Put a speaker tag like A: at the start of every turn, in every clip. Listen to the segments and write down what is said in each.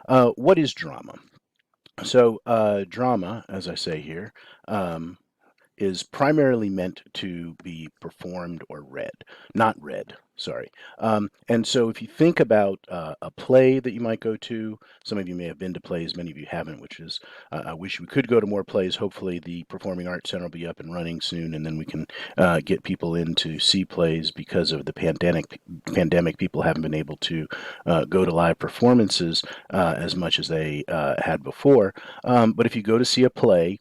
A: What is drama? So, drama, as I say here, um, is primarily meant to be performed or read, not read, sorry. And so if you think about a play that you might go to, some of you may have been to plays, many of you haven't, which is, I wish we could go to more plays. Hopefully the Performing Arts Center will be up and running soon, and then we can get people in to see plays. Because of the pandemic, people haven't been able to go to live performances as much as they had before. But if you go to see a play,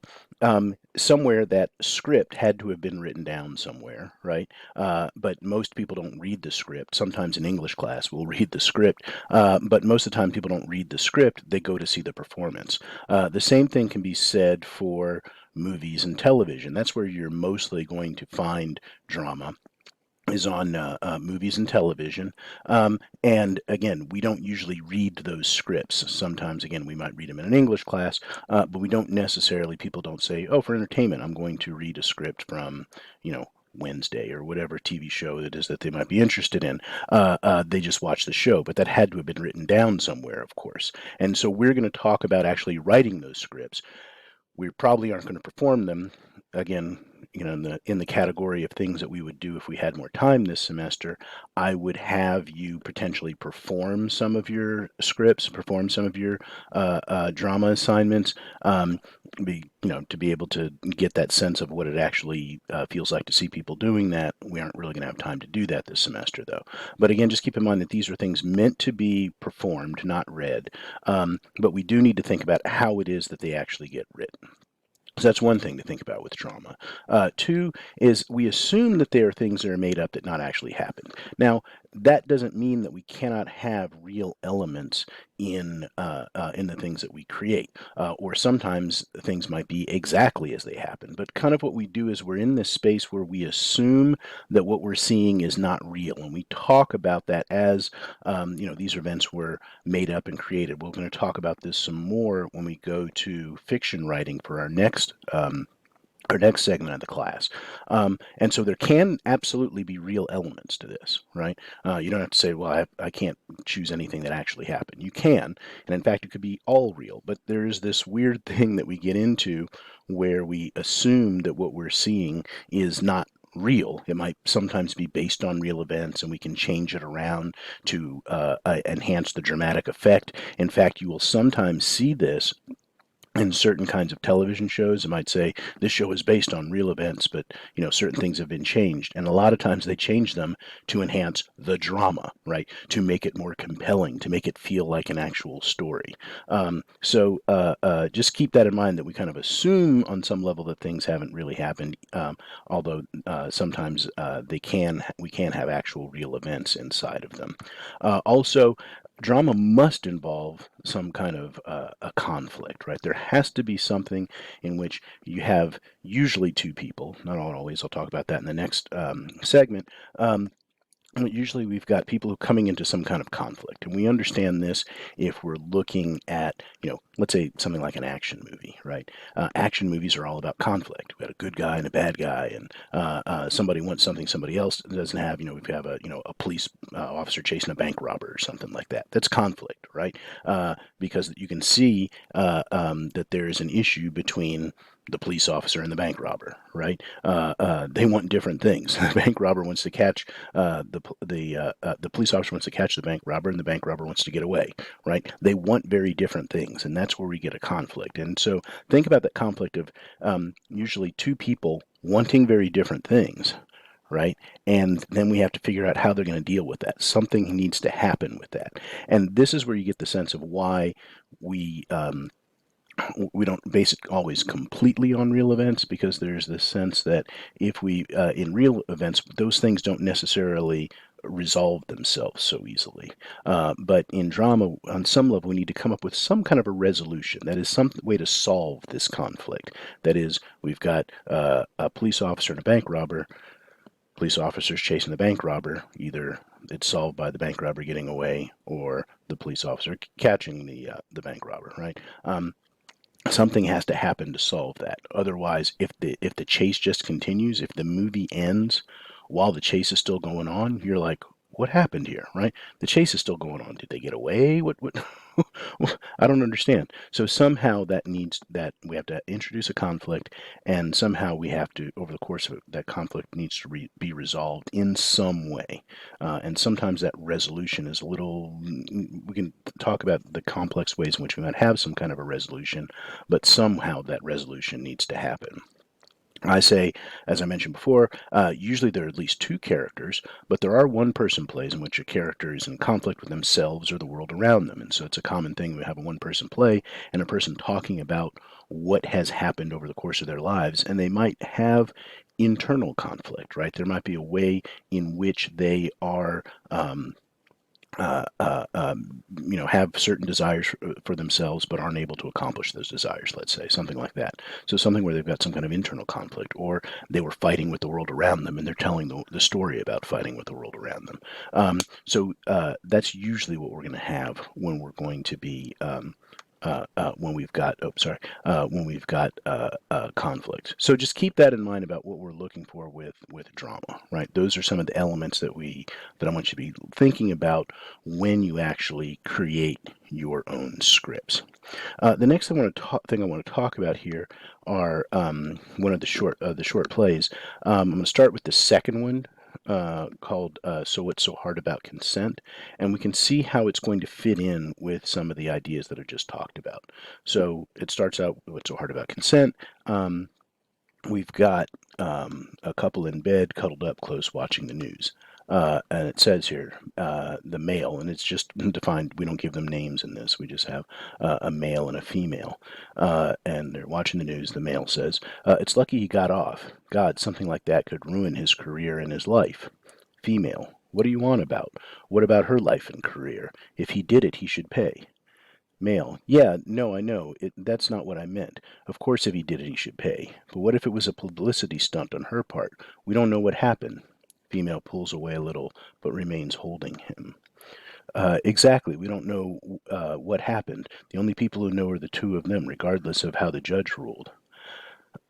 A: somewhere that script had to have been written down somewhere, right? But most people don't read the script. Sometimes in English class we'll read the script, but most of the time people don't read the script. They go to see the performance. The same thing can be said for movies and television. That's where you're mostly going to find drama, is on movies and television. And again, we don't usually read those scripts. Sometimes, again, we might read them in an English class, but we don't necessarily, people don't say, oh, for entertainment, I'm going to read a script from, Wednesday or whatever TV show it is that they might be interested in. They just watch the show, but that had to have been written down somewhere, of course. And so we're going to talk about actually writing those scripts. We probably aren't going to perform them again, in the category of things that we would do if we had more time this semester. I would have you potentially perform some of your scripts, perform some of your drama assignments, to be able to get that sense of what it actually feels like to see people doing that. We aren't really going to have time to do that this semester, though. But again, just keep in mind that these are things meant to be performed, not read. But we do need to think about how it is that they actually get written. So that's one thing to think about with trauma. Two is we assume that there are things that are made up that not actually happened. Now, that doesn't mean that we cannot have real elements in the things that we create, or sometimes things might be exactly as they happen. But kind of what we do is we're in this space where we assume that what we're seeing is not real, and we talk about that as these events were made up and created. We're going to talk about this some more when we go to fiction writing for our next segment of the class. And so there can absolutely be real elements to this, right? You don't have to say, well, I can't choose anything that actually happened. You can, and in fact, it could be all real. But there's this weird thing that we get into where we assume that what we're seeing is not real. It might sometimes be based on real events, and we can change it around to enhance the dramatic effect. In fact, you will sometimes see this in certain kinds of television shows. It might say this show is based on real events, but certain things have been changed, and a lot of times they change them to enhance the drama, right? To make it more compelling, to make it feel like an actual story. So just keep that in mind, that we kind of assume on some level that things haven't really happened, although sometimes we can have actual real events inside of them. Also, drama must involve some kind of a conflict, right? There has to be something in which you have usually two people, not always. I'll talk about that in the next segment. Usually we've got people who are coming into some kind of conflict, and we understand this if we're looking at, let's say something like an action movie, right? Action movies are all about conflict. We've got a good guy and a bad guy, and somebody wants something somebody else doesn't have. We have a police officer chasing a bank robber or something like that. That's conflict, right? Because you can see that there is an issue between the police officer and the bank robber, right? They want different things. The bank robber wants to catch the police officer wants to catch the bank robber, and the bank robber wants to get away, right? They want very different things, and that's where we get a conflict. And so think about that conflict of usually two people wanting very different things, right? And then we have to figure out how they're going to deal with that. Something needs to happen with that, and this is where you get the sense of why we don't base it always completely on real events, because there's this sense that if we in real events, those things don't necessarily resolve themselves so easily. But in drama, on some level, we need to come up with some kind of a resolution. That is some way to solve this conflict. That is, we've got a police officer and a bank robber. Police officers chasing the bank robber. Either it's solved by the bank robber getting away, or the police officer catching the bank robber, right? Something has to happen to solve that. Otherwise, if the chase just continues, if the movie ends while the chase is still going on, you're like, what happened here, right? The chase is still going on. Did they get away? What? I don't understand. So somehow that we have to introduce a conflict, and somehow we have to, over the course of it, that conflict needs to be resolved in some way. And sometimes that resolution is a little. We can talk about the complex ways in which we might have some kind of a resolution, but somehow that resolution needs to happen. I say, as I mentioned before, usually there are at least two characters, but there are one-person plays in which a character is in conflict with themselves or the world around them. And so it's a common thing. We have a one-person play and a person talking about what has happened over the course of their lives, and they might have internal conflict, right? There might be a way in which they are have certain desires for themselves but aren't able to accomplish those desires, let's say, something like that. So something where they've got some kind of internal conflict, or they were fighting with the world around them and they're telling the story about fighting with the world around them. That's usually what we're going to have when we're going to be when we've got conflict. So just keep that in mind about what we're looking for with drama, right? Those are some of the elements that I want you to be thinking about when you actually create your own scripts. The next thing I want to talk about here are one of the short plays. I'm going to start with the second one, called So What's So Hard About Consent, and we can see how it's going to fit in with some of the ideas that I just talked about. So it starts out with What's So Hard About Consent. We've got a couple in bed, cuddled up close, watching the news. And it says here, the male, and it's just defined, we don't give them names in this, we just have a male and a female. And they're watching the news. The male says, it's lucky he got off. God, something like that could ruin his career and his life. Female, what do you want about? What about her life and career? If he did it, he should pay. Male, yeah, no, I know. That's not what I meant. Of course, if he did it, he should pay. But what if it was a publicity stunt on her part? We don't know what happened. Female pulls away a little, but remains holding him. Exactly. We don't know what happened. The only people who know are the two of them, regardless of how the judge ruled.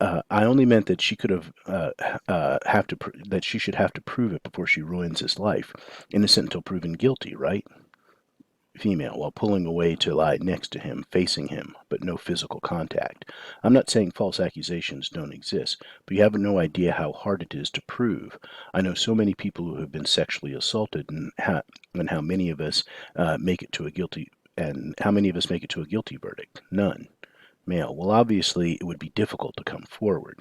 A: I only meant that she could that she should have to prove it before she ruins his life. Innocent until proven guilty, right? Female, while pulling away to lie next to him, facing him, but no physical contact. I'm not saying false accusations don't exist, but you have no idea how hard it is to prove. I know so many people who have been sexually assaulted, and how many of us make it to a guilty verdict? None. Male, well, obviously it would be difficult to come forward.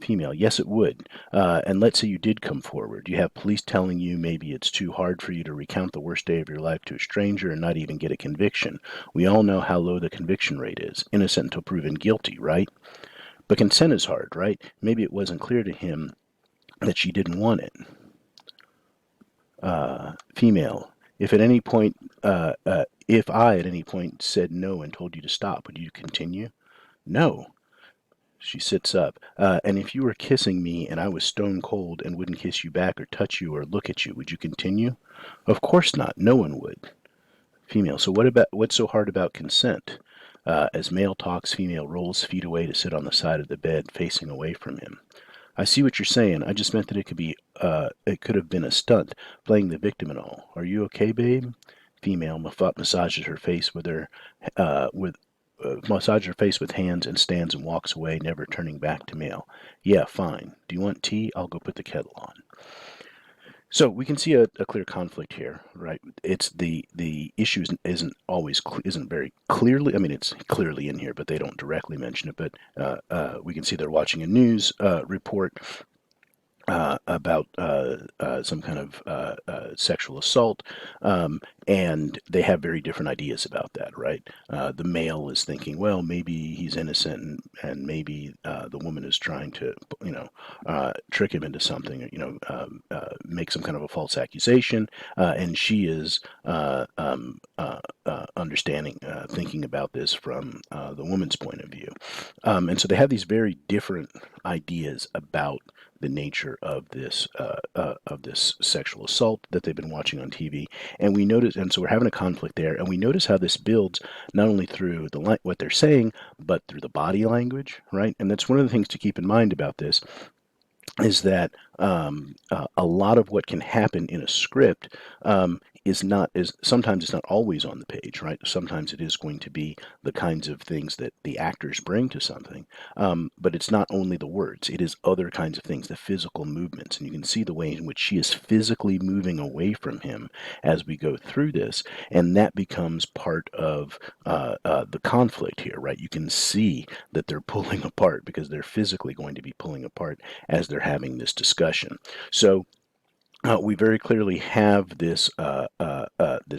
A: Female, yes, it would. And let's say you did come forward. You have police telling you maybe it's too hard for you to recount the worst day of your life to a stranger and not even get a conviction. We all know how low the conviction rate is. Innocent until proven guilty, right? But consent is hard, right? Maybe it wasn't clear to him that she didn't want it. Female, if I at any point said no and told you to stop, would you continue? No. She sits up. And if you were kissing me and I was stone cold and wouldn't kiss you back or touch you or look at you, would you continue? Of course not. No one would. Female. So what's so hard about consent? As male talks, female rolls feet away to sit on the side of the bed, facing away from him. I see what you're saying. I just meant that it could have been a stunt, playing the victim and all. Are you okay, babe? Female massages her face with hands and stands and walks away, never turning back to male. Yeah, fine. Do you want tea? I'll go put the kettle on. So we can see a clear conflict here, right? It's the issue isn't very clearly. I mean, it's clearly in here, but they don't directly mention it. But we can see they're watching a news report about some kind of sexual assault, and they have very different ideas about that, right? The male is thinking, well, maybe he's innocent, and maybe the woman is trying to, trick him into something, make some kind of a false accusation, and she is thinking about this from the woman's point of view, and so they have these very different ideas about the nature of this sexual assault that they've been watching on TV, and we notice, and so we're having a conflict there, and we notice how this builds not only through what they're saying, but through the body language, right? And that's one of the things to keep in mind about this. is that a lot of what can happen in a script is sometimes it's not always on the page, right? Sometimes it is going to be the kinds of things that the actors bring to something, but it's not only the words; it is other kinds of things, the physical movements, and you can see the way in which she is physically moving away from him as we go through this, and that becomes part of the conflict here, right? You can see that they're pulling apart because they're physically going to be pulling apart as they're having this discussion. So we very clearly have this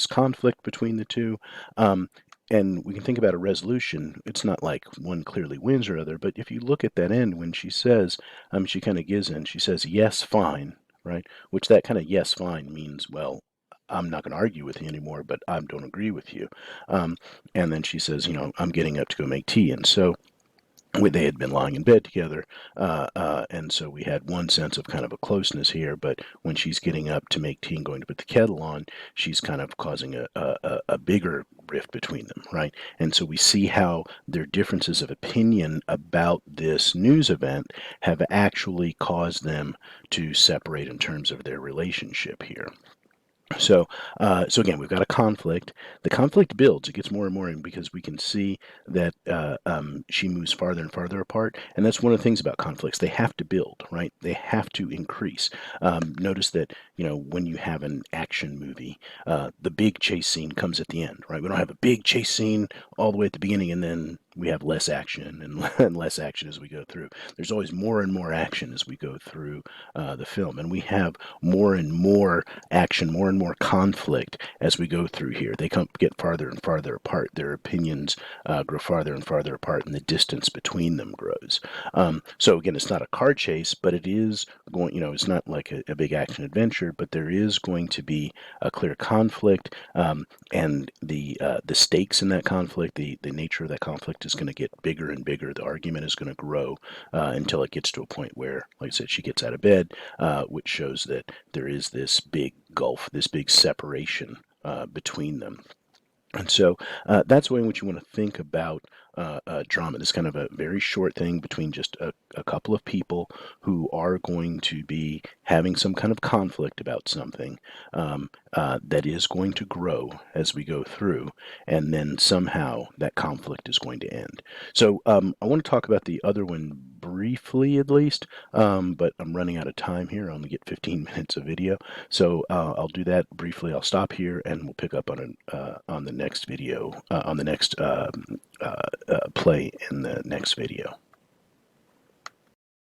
A: conflict between the two. Um, and we can think about a resolution. It's not like one clearly wins or other, but if you look at that end when she says, she kind of gives in, she says, yes, fine, right? Which that kind of yes, fine means, well, I'm not going to argue with you anymore, but I don't agree with you. Um, and then she says, I'm getting up to go make tea. And so they had been lying in bed together, and so we had one sense of kind of a closeness here. But when she's getting up to make tea and going to put the kettle on, she's kind of causing a bigger rift between them, right? And so we see how their differences of opinion about this news event have actually caused them to separate in terms of their relationship here. So again, we've got a conflict. The conflict builds; it gets more and more, because we can see that she moves farther and farther apart. And that's one of the things about conflicts; they have to build, right? They have to increase. Notice that when you have an action movie, the big chase scene comes at the end, right? We don't have a big chase scene all the way at the beginning, and then we have less action and less action as we go through. There's always more and more action as we go through the film, and we have more and more action, more and more conflict as we go through here. They get farther and farther apart. Their opinions grow farther and farther apart, and the distance between them grows. So again, it's not a car chase, but it is going. It's not like a big action adventure, but there is going to be a clear conflict, and the stakes in that conflict, the nature of that conflict is going to get bigger and bigger. The argument is going to grow until it gets to a point where, like I said, she gets out of bed, which shows that there is this big gulf, this big separation between them. And so that's the way in which you want to think about drama. This kind of a very short thing between just a couple of people who are going to be having some kind of conflict about something that is going to grow as we go through, and then somehow that conflict is going to end. So I want to talk about the other one briefly, at least, but I'm running out of time here. I only get 15 minutes of video, so I'll do that briefly. I'll stop here, and we'll pick up on the next video, on the next play in the next video.